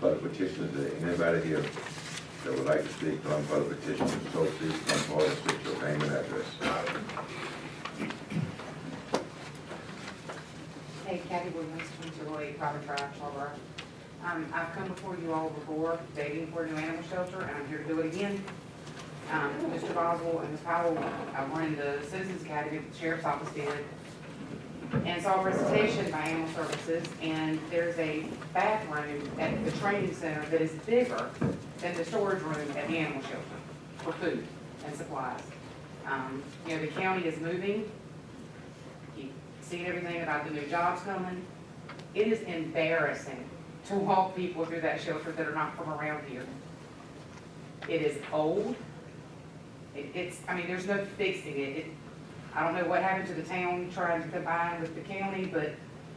For the petitions, is there anybody here that would like to speak on for the petitions? So please come forward and state your name and address. Hey, Kathy Williams, 2208 Private Drive, Charter. I've come before you all before begging for a new animal shelter, and I'm here to do it again. Mr. Boswell and Ms. Powell, I run the Citizens Academy that the Sheriff's Office did, and saw a presentation by Animal Services, and there's a bathroom at the training center that is bigger than the storage room at the animal shelter for food and supplies. You know, the county is moving. You've seen everything about the new jobs coming. It is embarrassing to walk people through that shelter that are not from around here. It is old. I mean, there's no fixing it. I don't know what happened to the town trying to combine with the county, but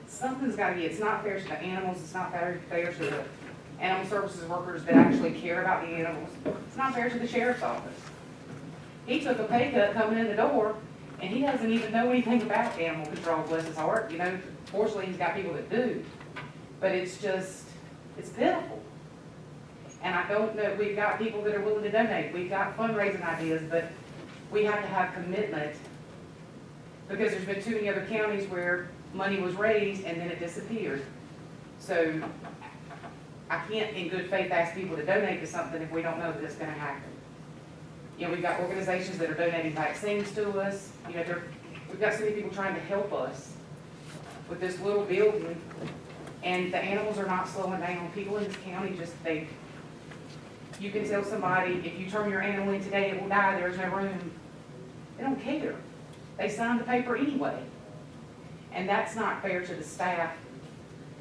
something's got to be. It's not fair to the animals. It's not fair to the animal services workers that actually care about the animals. It's not fair to the sheriff's office. He took a pay cut coming in the door, and he doesn't even know anything about animal control, bless his heart. You know, fortunately, he's got people that do. But it's just, it's pitiful. And I don't know, we've got people that are willing to donate. We've got fundraising ideas, but we have to have commitment, because there's been too many other counties where money was raised and then it disappeared. So I can't in good faith ask people to donate to something if we don't know that it's gonna happen. You know, we've got organizations that are donating vaccines to us. You know, we've got so many people trying to help us with this little building, and the animals are not slowing down. People in this county just, you can tell somebody, if you turn your animal in today, it will die, there's no room. They don't care. They signed the paper anyway. And that's not fair to the staff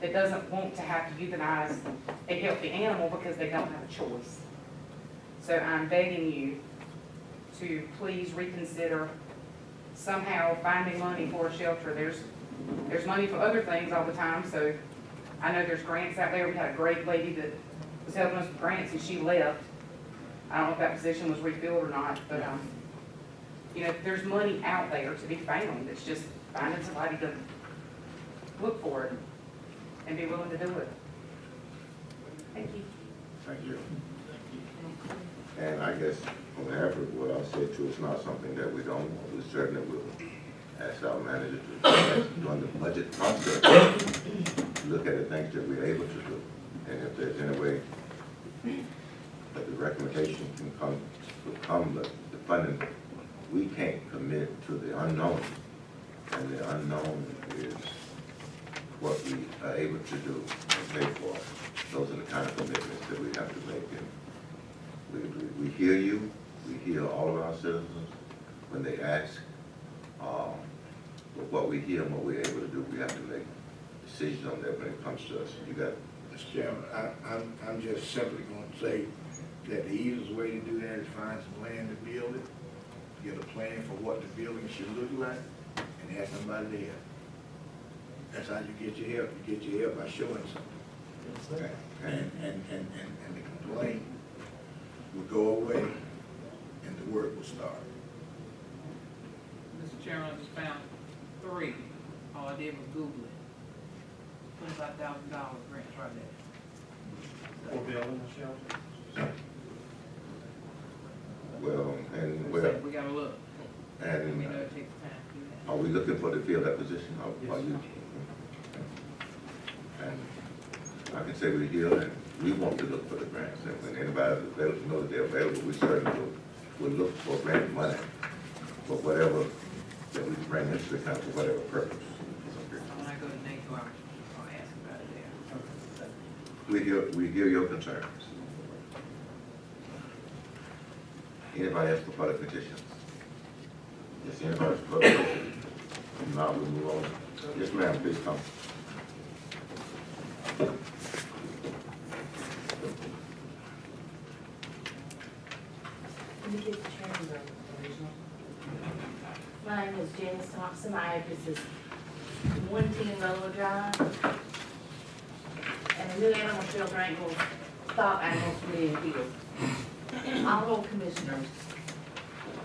that doesn't want to have to euthanize a healthy animal because they don't have a choice. So I'm begging you to please reconsider somehow finding money for a shelter. There's money for other things all the time, so I know there's grants out there. We had a great lady that was helping us with grants, and she left. I don't know if that position was refilled or not, but you know, there's money out there to be found. It's just finding somebody to look for it and be willing to do it. Thank you. Thank you. And I guess on behalf of what I said too, it's not something that we don't want. We certainly will ask our manager to, during the budget process, look at the things that we're able to do. And if there's any way that the recommendation can become the funding, we can't commit to the unknown. And the unknown is what we are able to do and pay for. Those are the kind of commitments that we have to make. And we hear you, we hear all of our citizens when they ask. But what we hear and what we're able to do, we have to make decisions on that when it comes to us. You got it. Mr. Chairman, I'm just simply going to say that the easiest way to do that is find some land to build it, get a plan for what the building should look like, and have somebody there. That's how you get your help. You get your help by showing something. Okay. And the complaint will go away, and the work will start. Mr. Chairman, I just found 3. All I did was Google it. $25,000 grants right there. For building a shelter? Well, and We gotta look. We know and it takes time to do that. are we looking for the field acquisition? Are you? And I can say we're here and we want to look for the grants. And when anybody is available, know that they're available, we certainly will look for grant money for whatever that we bring into the country, for whatever purpose. When I go to NACO, I'll ask about it there. We hear your concerns. Anybody else for further petitions? Yes, anybody for further petitions? Now we move on. Yes, ma'am, please come. Let me get the chairman's original. My name is Janice Thompson. My address is 110 Rollo Drive. And the new animal shelter ain't gonna stop animals from being killed. Honorable Commissioners,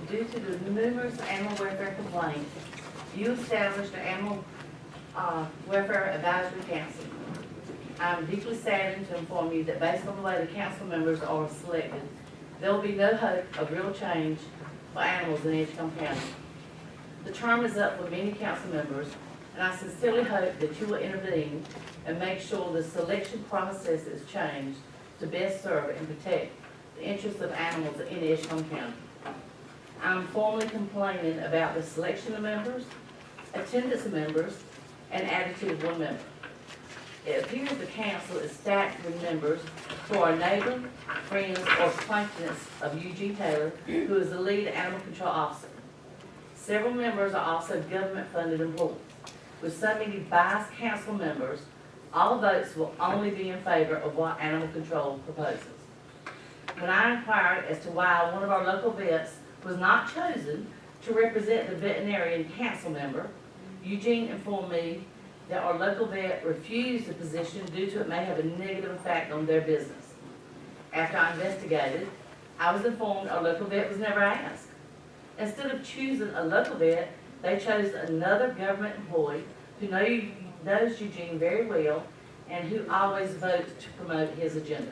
due to the numerous animal welfare complaints, you established the Animal Welfare Advisory Council. I'm deeply saddened to inform you that based on the way the council members are selected, there will be no hope of real change for animals in Edgecombe County. The term is up for many council members, and I sincerely hope that you will intervene and make sure the selection process is changed to best serve and protect the interests of animals in Edgecombe County. I'm formally complaining about the selection of members, attendance of members, and attitude of one member. It appears the council is stacked with members who are neighbor, friends, or acquaintances of Eugene Taylor, who is the lead animal control officer. Several members are also government-funded employees. With so many biased council members, all votes will only be in favor of what animal control proposes. When I inquired as to why one of our local vets was not chosen to represent the veterinarian council member, Eugene informed me that our local vet refused the position due to it may have a negative effect on their business. After I investigated, I was informed our local vet was never asked. Instead of choosing a local vet, they chose another government employee who knows Eugene very well and who always votes to promote his agenda.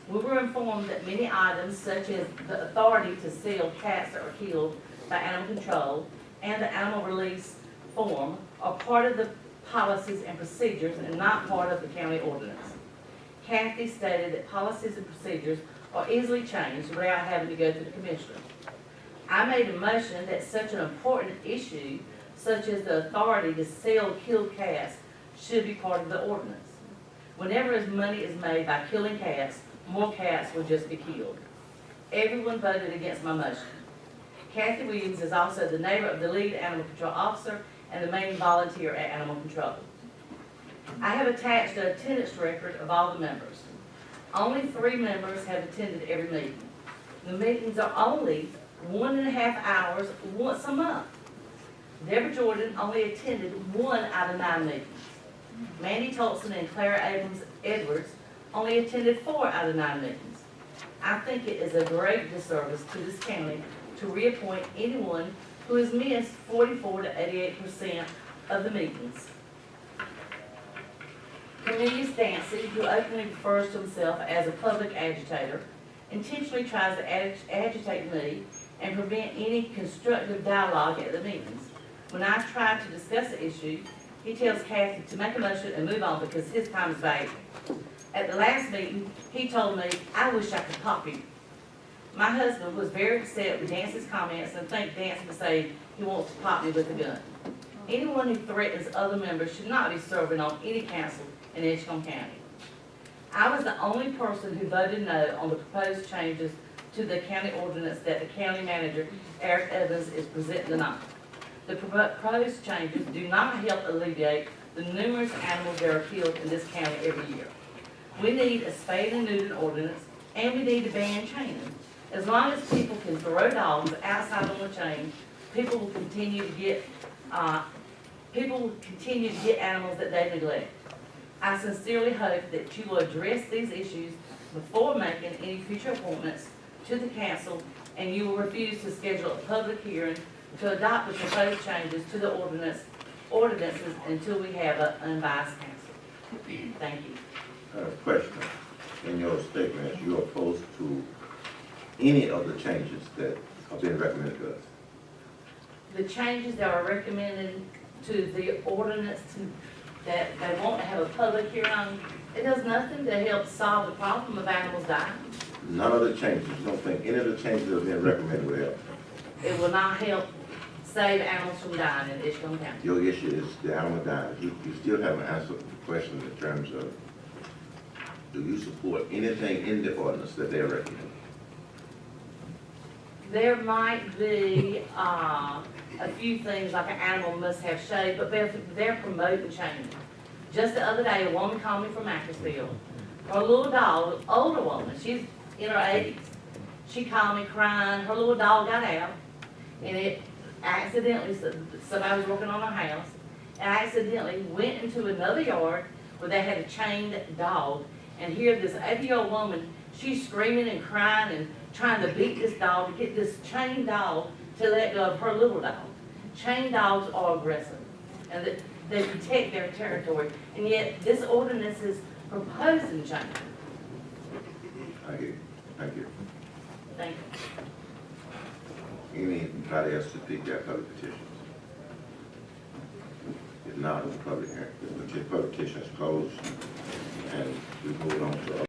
We were informed that many items such as the authority to sell cats that are killed by animal control and the animal release form are part of the policies and procedures and not part of the county ordinance. Kathy stated that policies and procedures are easily changed without having to go to the commissioner. I made a motion that such an important issue, such as the authority to sell killed cats, should be part of the ordinance. Whenever as money is made by killing cats, more cats will just be killed. Everyone voted against my motion. Kathy Williams is also the neighbor of the lead animal control officer and the main volunteer at animal control. I have attached an attendance record of all the members. Only 3 members have attended every meeting. The meetings are only 1.5 hours once a month. Deborah Jordan only attended 1 out of 9 meetings. Mandy Tolson and Clara Edwards only attended 4 out of 9 meetings. I think it is a great disservice to this county to reappoint anyone who has missed 44 to 88% of the meetings. Cornelius Dancy, who openly refers to himself as a public agitator, intentionally tries to agitate me and prevent any constructive dialogue at the meetings. When I try to discuss the issue, he tells Kathy to make a motion and move on because his time is valuable. At the last meeting, he told me, "I wish I could pop you." My husband was very upset with Dancy's comments and thanked Dancy to say he wants to pop me with a gun. Anyone who threatens other members should not be serving on any council in Edgecombe County. I was the only person who voted no on the proposed changes to the county ordinance that the county manager, Eric Evans, is presenting tonight. The proposed changes do not help alleviate the numerous animals that are killed in this county every year. We need a spade and neuter ordinance, and we need to ban chaining. As long as people can throw dogs outside on the chain, people will continue to get animals that they neglect. I sincerely hope that you will address these issues before making any future appointments to the council, and you will refuse to schedule a public hearing to adopt the proposed changes to the ordinances until we have an unbiased council. Thank you. Question. In your statement, you're opposed to any of the changes that are being recommended to us? The changes that are recommended to the ordinance that they want to have a public hearing on, it does nothing to help solve the problem of animals dying. None of the changes, you don't think any of the changes that are being recommended will help? It will not help save animals from dying in Edgecombe County. Your issue is the animal dying. You still haven't answered the question in terms of, do you support anything in the ordinance that they're recommending? There might be a few things like an animal must have shade, but they're promoting chaining. Just the other day, a woman called me from Macclesfield. Her little dog, older woman, she's in her 80s. She called me crying. Her little dog got out, and it accidentally, somebody was working on her house, and accidentally went into another yard where they had a chained dog. And here this 80-year-old woman, she's screaming and crying and trying to beat this dog to get this chained dog to let go of her little dog. Chained dogs are aggressive. And they protect their territory, and yet this ordinance is proposing change. I hear you. Thank you. Thank you. Anybody else to speak their public petitions? If not, the public petition is closed, and we move on to